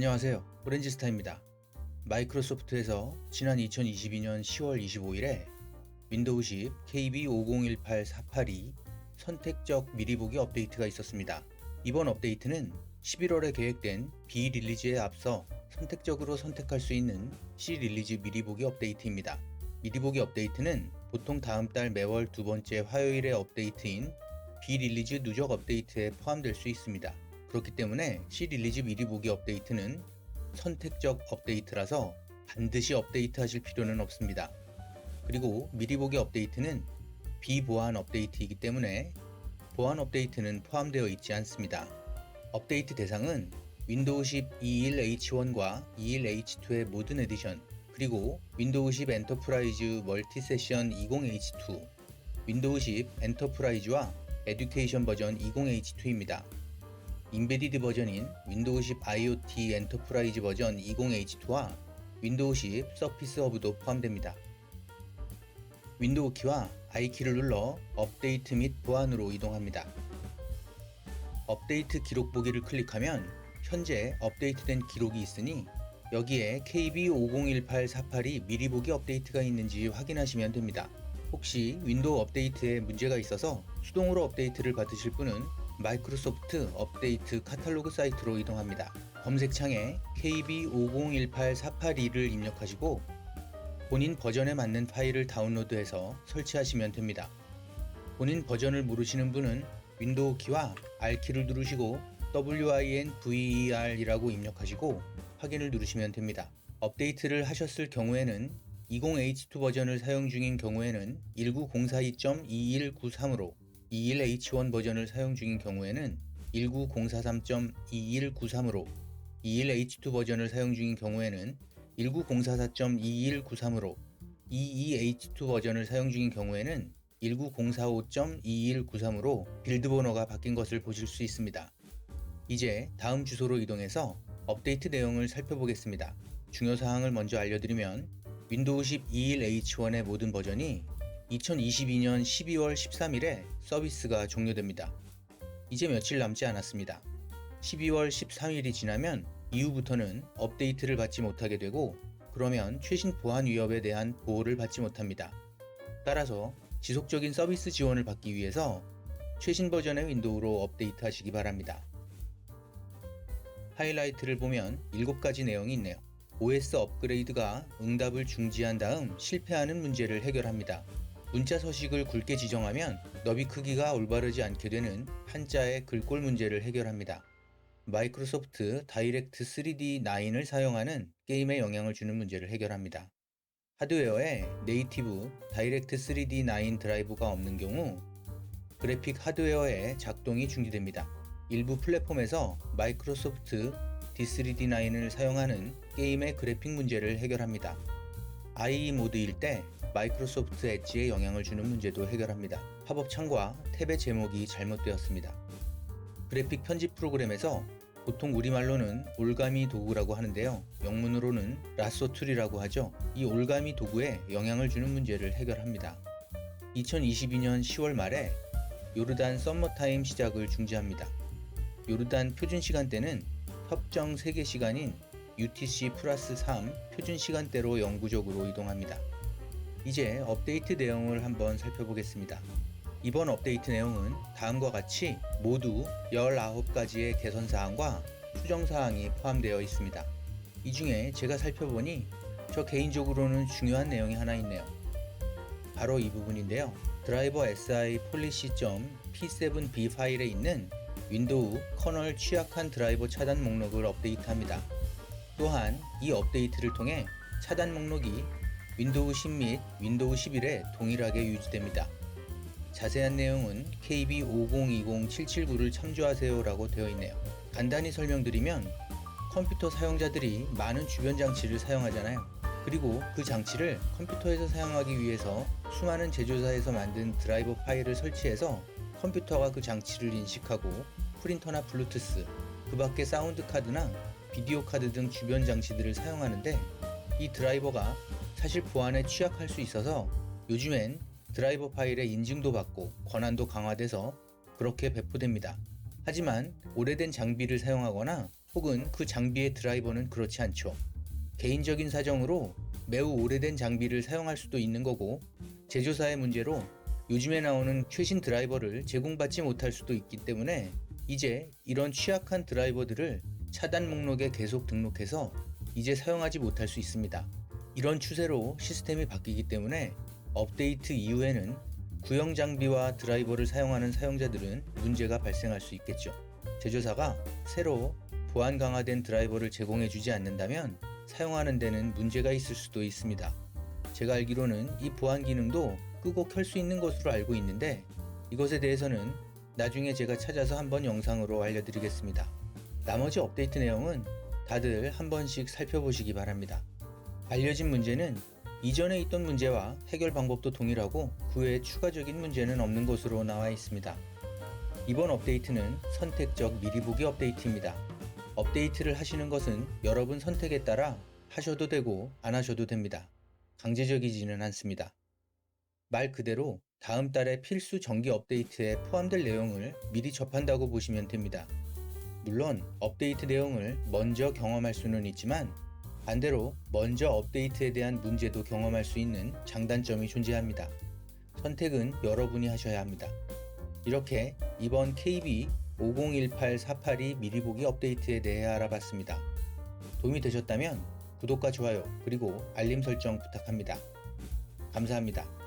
안녕하세요. 오렌지스타입니다. 마이크로소프트에서 지난 2022년 10월 25일에 윈도우 10 KB5018-482 선택적 미리 보기 업데이트가 있었습니다. 이번 업데이트는 11월에 계획된 B 릴리즈에 앞서 선택적으로 선택할 수 있는 C 릴리즈 미리 보기 업데이트입니다. 미리 보기 업데이트는 보통 다음 달 매월 두 번째 화요일의 업데이트인 B 릴리즈 누적 업데이트에 포함될 수 있습니다. 그렇기 때문에 C 릴리즈 미리 보기 업데이트는 선택적 업데이트라서 반드시 업데이트 하실 필요는 없습니다. 그리고 미리 보기 업데이트는 비보안 업데이트이기 때문에 보안 업데이트는 포함되어 있지 않습니다. 업데이트 대상은 윈도우 10 21H1과 21H2의 모든 에디션, 그리고 윈도우 10 엔터프라이즈 멀티 세션 20H2, 윈도우 10 엔터프라이즈와 에듀케이션 버전 20H2입니다. 인베디드 버전인 윈도우 10 IoT 엔터프라이즈 버전 20H2와 윈도우 10 서피스 허브도 포함됩니다. 윈도우 키와 I키를 눌러 업데이트 및 보안으로 이동합니다. 업데이트 기록 보기를 클릭하면 현재 업데이트된 기록이 있으니 여기에 KB5018-482 미리 보기 업데이트가 있는지 확인하시면 됩니다. 혹시 윈도우 업데이트에 문제가 있어서 수동으로 업데이트를 받으실 분은 마이크로소프트 업데이트 카탈로그 사이트로 이동합니다. 검색창에 KB5018-482를 입력하시고 본인 버전에 맞는 파일을 다운로드해서 설치하시면 됩니다. 본인 버전을 모르시는 분은 윈도우 키와 R키를 누르시고 WINVER이라고 입력하시고 확인을 누르시면 됩니다. 업데이트를 하셨을 경우에는 20H2 버전을 사용 중인 경우에는 19042.2193으로 21H1 버전을 사용 중인 경우에는 19043.2193으로 21H2 버전을 사용 중인 경우에는 19044.2193으로 22H2 버전을 사용 중인 경우에는 1904.5.2193으로 빌드 번호가 바뀐 것을 보실 수 있습니다. 이제 다음 주소로 이동해서 업데이트 내용을 살펴보겠습니다. 중요사항을 먼저 알려드리면 윈도우 10 21H1의 모든 버전이 2022년 12월 13일에 서비스가 종료됩니다. 이제 며칠 남지 않았습니다. 12월 13일이 지나면 이후부터는 업데이트를 받지 못하게 되고, 그러면 최신 보안 위협에 대한 보호를 받지 못합니다. 따라서 지속적인 서비스 지원을 받기 위해서 최신 버전의 윈도우로 업데이트 하시기 바랍니다. 하이라이트를 보면 7가지 내용이 있네요. OS 업그레이드가 응답을 중지한 다음 실패하는 문제를 해결합니다. 문자 서식을 굵게 지정하면 너비 크기가 올바르지 않게 되는 한자의 글꼴 문제를 해결합니다. 마이크로소프트 다이렉트 3D9을 사용하는 게임에 영향을 주는 문제를 해결합니다. 하드웨어에 네이티브 다이렉트 3D9 드라이브가 없는 경우 그래픽 하드웨어의 작동이 중지됩니다. 일부 플랫폼에서 마이크로소프트 D3D9을 사용하는 게임의 그래픽 문제를 해결합니다. IE 모드일 때 마이크로소프트 엣지에 영향을 주는 문제도 해결합니다. 팝업 창과 탭의 제목이 잘못되었습니다. 그래픽 편집 프로그램에서 보통 우리말로는 올가미 도구라고 하는데요. 영문으로는 라쏘 툴이라고 하죠. 이 올가미 도구에 영향을 주는 문제를 해결합니다. 2022년 10월 말에 요르단 썸머타임 시작을 중지합니다. 요르단 표준 시간대는 협정 세계 시간인 UTC 플러스 3 표준 시간대로 영구적으로 이동합니다. 이제 업데이트 내용을 한번 살펴보겠습니다. 이번 업데이트 내용은 다음과 같이 모두 19가지의 개선사항과 수정사항이 포함되어 있습니다. 이 중에 제가 살펴보니 저 개인적으로는 중요한 내용이 하나 있네요. 바로 이 부분인데요. 드라이버 SI policy.p7b 파일에 있는 윈도우 커널 취약한 드라이버 차단 목록을 업데이트합니다. 또한 이 업데이트를 통해 차단 목록이 윈도우 10 및 윈도우 11에 동일하게 유지됩니다. 자세한 내용은 KB5020779를 참조하세요 라고 되어 있네요. 간단히 설명드리면 컴퓨터 사용자들이 많은 주변 장치를 사용하잖아요. 그리고 그 장치를 컴퓨터에서 사용하기 위해서 수많은 제조사에서 만든 드라이버 파일을 설치해서 컴퓨터가 그 장치를 인식하고 프린터나 블루투스, 그 밖에 사운드 카드나 비디오 카드 등 주변 장치들을 사용하는데, 이 드라이버가 사실 보안에 취약할 수 있어서 요즘엔 드라이버 파일의 인증도 받고 권한도 강화돼서 그렇게 배포됩니다. 하지만 오래된 장비를 사용하거나 혹은 그 장비의 드라이버는 그렇지 않죠. 개인적인 사정으로 매우 오래된 장비를 사용할 수도 있는 거고, 제조사의 문제로 요즘에 나오는 최신 드라이버를 제공받지 못할 수도 있기 때문에 이제 이런 취약한 드라이버들을 차단 목록에 계속 등록해서 이제 사용하지 못할 수 있습니다. 이런 추세로 시스템이 바뀌기 때문에 업데이트 이후에는 구형 장비와 드라이버를 사용하는 사용자들은 문제가 발생할 수 있겠죠. 제조사가 새로 보안 강화된 드라이버를 제공해주지 않는다면 사용하는 데는 문제가 있을 수도 있습니다. 제가 알기로는 이 보안 기능도 끄고 켤 수 있는 것으로 알고 있는데, 이것에 대해서는 나중에 제가 찾아서 한번 영상으로 알려드리겠습니다. 나머지 업데이트 내용은 다들 한 번씩 살펴보시기 바랍니다. 알려진 문제는 이전에 있던 문제와 해결 방법도 동일하고 그 외에 추가적인 문제는 없는 것으로 나와 있습니다. 이번 업데이트는 선택적 미리 보기 업데이트입니다. 업데이트를 하시는 것은 여러분 선택에 따라 하셔도 되고 안 하셔도 됩니다. 강제적이지는 않습니다. 말 그대로 다음 달에 필수 정기 업데이트에 포함될 내용을 미리 접한다고 보시면 됩니다. 물론 업데이트 내용을 먼저 경험할 수는 있지만 반대로 먼저 업데이트에 대한 문제도 경험할 수 있는 장단점이 존재합니다. 선택은 여러분이 하셔야 합니다. 이렇게 이번 KB5018-482 미리 보기 업데이트에 대해 알아봤습니다. 도움이 되셨다면 구독과 좋아요 그리고 알림 설정 부탁합니다. 감사합니다.